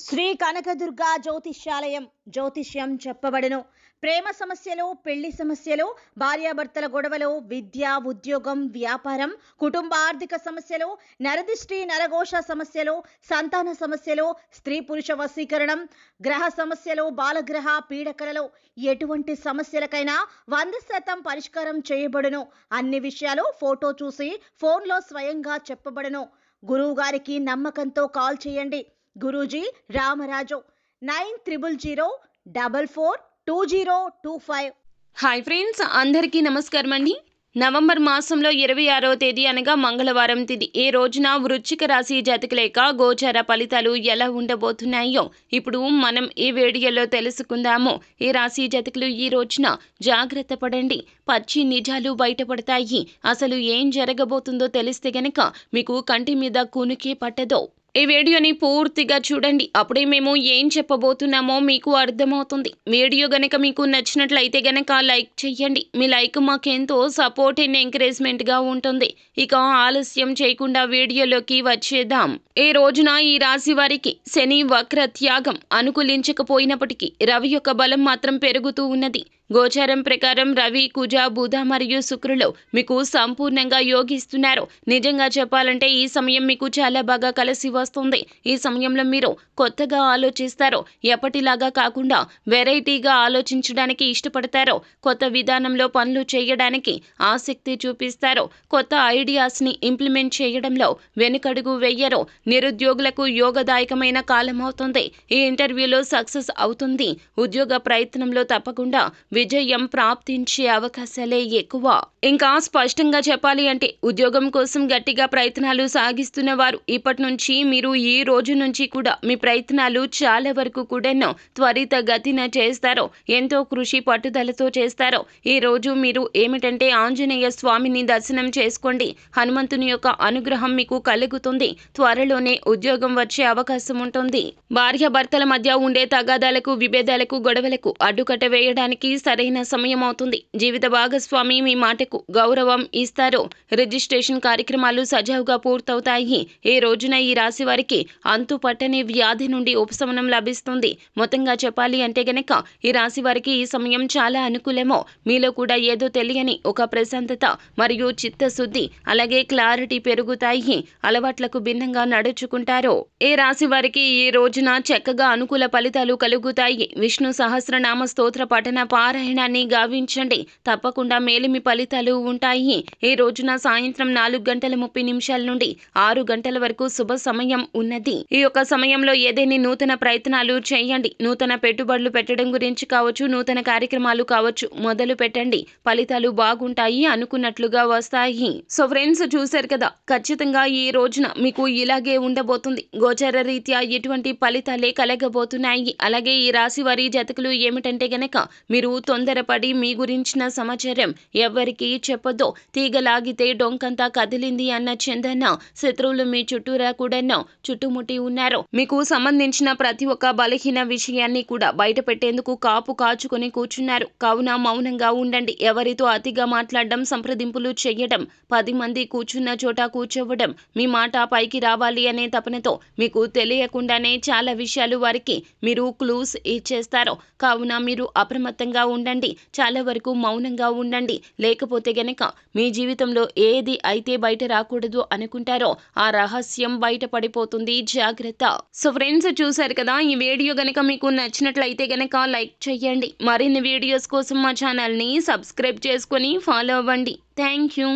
శ్రీ కనకదుర్గా జ్యోతిష్యాలయం జ్యోతిష్యం చెప్పబడును. ప్రేమ సమస్యలు, పెళ్లి సమస్యలు, భార్యాభర్తల గొడవలు, విద్య, ఉద్యోగం, వ్యాపారం, కుటుంబ ఆర్థిక సమస్యలు, నరదిష్టి, నరఘోష సమస్యలు, సంతాన సమస్యలు, స్త్రీ పురుష వశీకరణం, గ్రహ సమస్యలు, బాలగ్రహ పీడకలలో ఎటువంటి సమస్యలకైనా 100% పరిష్కారం చేయబడును. అన్ని విషయాలు ఫోటో చూసి ఫోన్లో స్వయంగా చెప్పబడును. గురువు గారికి నమ్మకంతో కాల్ చేయండి. గురూజీ రామరాజు 9000442025. హాయ్ ఫ్రెండ్స్, అందరికీ నమస్కారం అండి. నవంబర్ మాసంలో 26వ తేదీ అనగా మంగళవారం తిథి. ఈ రోజున వృశ్చిక రాశి జాతకుల యొక్క గోచార ఫలితాలు ఎలా ఉండబోతున్నాయో ఇప్పుడు మనం ఈ వీడియోలో తెలుసుకుందాము. ఈ రాశి జాతకులు ఈ రోజున జాగ్రత్త పడండి. పచ్చి నిజాలు బయటపడతాయి. అసలు ఏం జరగబోతుందో తెలిస్తే గనక మీకు కంటి మీద కునుకే పట్టదో. ఈ వీడియోని పూర్తిగా చూడండి. అప్పుడే మేము ఏం చెప్పబోతున్నామో మీకు అర్థమవుతుంది. వీడియో గనక మీకు నచ్చినట్లయితే గనక లైక్ చేయండి. మీ లైక్ మాకెంతో సపోర్ట్ అండ్ ఎంకరేజ్మెంట్గా ఉంటుంది. ఇక ఆలస్యం చేయకుండా వీడియోలోకి వచ్చేద్దాం. ఈ రోజున ఈ రాశి వారికి శని వక్ర త్యాగం అనుకూలించకపోయినప్పటికీ రవి యొక్క బలం మాత్రం పెరుగుతూ ఉన్నది. గోచారం ప్రకారం రవి, కుజ, బుధ మరియు శుక్రులు మీకు సంపూర్ణంగా యోగిస్తున్నారు. నిజంగా చెప్పాలంటే ఈ సమయం మీకు చాలా బాగా కలిసి వస్తుంది. ఈ సమయంలో మీరు కొత్తగా ఆలోచిస్తారు. ఎప్పటిలాగా కాకుండా వెరైటీగా ఆలోచించడానికి ఇష్టపడతారు. కొత్త విధానంలో పనులు చేయడానికి ఆసక్తి చూపిస్తారు. కొత్త ఐడియాస్ని ఇంప్లిమెంట్ చేయడంలో వెనుకడుగు వెయ్యరు. నిరుద్యోగులకు యోగదాయకమైన కాలం అవుతుంది. ఈ ఇంటర్వ్యూలో సక్సెస్ అవుతుంది. ఉద్యోగ ప్రయత్నంలో తప్పకుండా విజయం ప్రాప్తించే అవకాశాలే ఎక్కువ. ఇంకా స్పష్టంగా చెప్పాలి అంటే ఉద్యోగం కోసం గట్టిగా ప్రయత్నాలు సాగిస్తున్న వారు ఇప్పటి నుంచి మీరు ఈ రోజు నుంచి కూడా మీ ప్రయత్నాలు చాలా వరకు కూడా త్వరిత గతిన చేస్తారు. ఎంతో కృషి పట్టుదలతో చేస్తారు. ఈ రోజు మీరు ఏమిటంటే ఆంజనేయ స్వామిని దర్శనం చేసుకోండి. హనుమంతుని యొక్క అనుగ్రహం మీకు కలుగుతుంది. త్వరలోనే ఉద్యోగం వచ్చే అవకాశం ఉంటుంది. భార్యాభర్తల మధ్య ఉండే తగాదాలకు, విభేదాలకు, గొడవలకు అడ్డుకట్ట వేయడానికి సరైన సమయం అవుతుంది. జీవిత భాగస్వామి మీ మాటకు గౌరవం ఇస్తారు. రిజిస్ట్రేషన్ కార్యక్రమాలు సజావుగా పూర్తవుతాయి. ఈ రోజున ఈ రాశి వారికి అంతు పట్టని వ్యాధి నుండి ఉపశమనం లభిస్తుంది. మొత్తంగా చెప్పాలి అంటే గనక ఈ రాశి వారికి ఈ సమయం చాలా అనుకూలమో. మీలో కూడా ఏదో తెలియని ఒక ప్రశాంతత మరియు చిత్తశుద్ధి అలాగే క్లారిటీ పెరుగుతాయి. అలవాట్లకు భిన్నంగా నడుచుకుంటారు. ఈ రాశి వారికి ఈ రోజున చక్కగా అనుకూల ఫలితాలు కలుగుతాయి. విష్ణు సహస్రనామ స్తోత్ర పఠన పారాయణాన్ని గావించండి. తప్పకుండా మేలిమి ఫలితాలు ఉంటాయి. ఈ రోజున సాయంత్రం 4:30 నుండి 6 గంటల వరకు శుభ సమయం ఉన్నది. ఈ యొక్క సమయంలో ఏదైనా నూతన ప్రయత్నాలు చేయండి. నూతన పెట్టుబడులు పెట్టడం గురించి కావచ్చు, నూతన కార్యక్రమాలు కావచ్చు, మొదలు పెట్టండి. ఫలితాలు బాగుంటాయి, అనుకున్నట్లుగా వస్తాయి. సో ఫ్రెండ్స్, చూశారు కదా, ఖచ్చితంగా ఈ రోజున మీకు ఇలాగే ఉండబోతుంది. గోచర రీత్యా ఎటువంటి ఫలితాలే కలగబోతున్నాయి. అలాగే ఈ రాశి వారి జాతకులు ఏమిటంటే గనక మీరు తొందరపడి మీ గురించిన సమాచారం ఎవరికి చెప్పొద్దు. తీగలాగితే డొంకంతా కదిలింది అన్న చందన శత్రువులు మీ చుట్టూరా కూడా చుట్టుముట్టి ఉన్నారు. మీకు సంబంధించిన ప్రతి ఒక్క బలహీన విషయాన్ని కూడా బయట పెట్టేందుకు కాపు కాచుకొని కూర్చున్నారు. కావున మౌనంగా ఉండండి. ఎవరితో అతిగా మాట్లాడడం, సంప్రదింపులు చేయడం, 10 మంది కూర్చున్న చోట కూర్చోవడం, మీ మాట పైకి రావాలి అనే తపనతో మీకు తెలియకుండానే చాలా విషయాలు వారికి మీరు క్లూస్ ఇచ్చేస్తారు. కావున మీరు అప్రమత్తంగా ఉండండి. చాలా వరకు మౌనంగా ఉండండి. లేకపోతే గనక మీ జీవితంలో ఏది అయితే బయట రాకూడదు అనుకుంటారో ఆ రహస్యం బయట పడిపోతుంది. జాగ్రత్త. సో ఫ్రెండ్స్, చూశారు కదా, ఈ వీడియో గనక మీకు నచ్చినట్లయితే గనక లైక్ చేయండి. మరిన్ని వీడియోస్ కోసం మా ఛానల్ని సబ్స్క్రైబ్ చేసుకొని ఫాలో అవ్వండి. Thank you.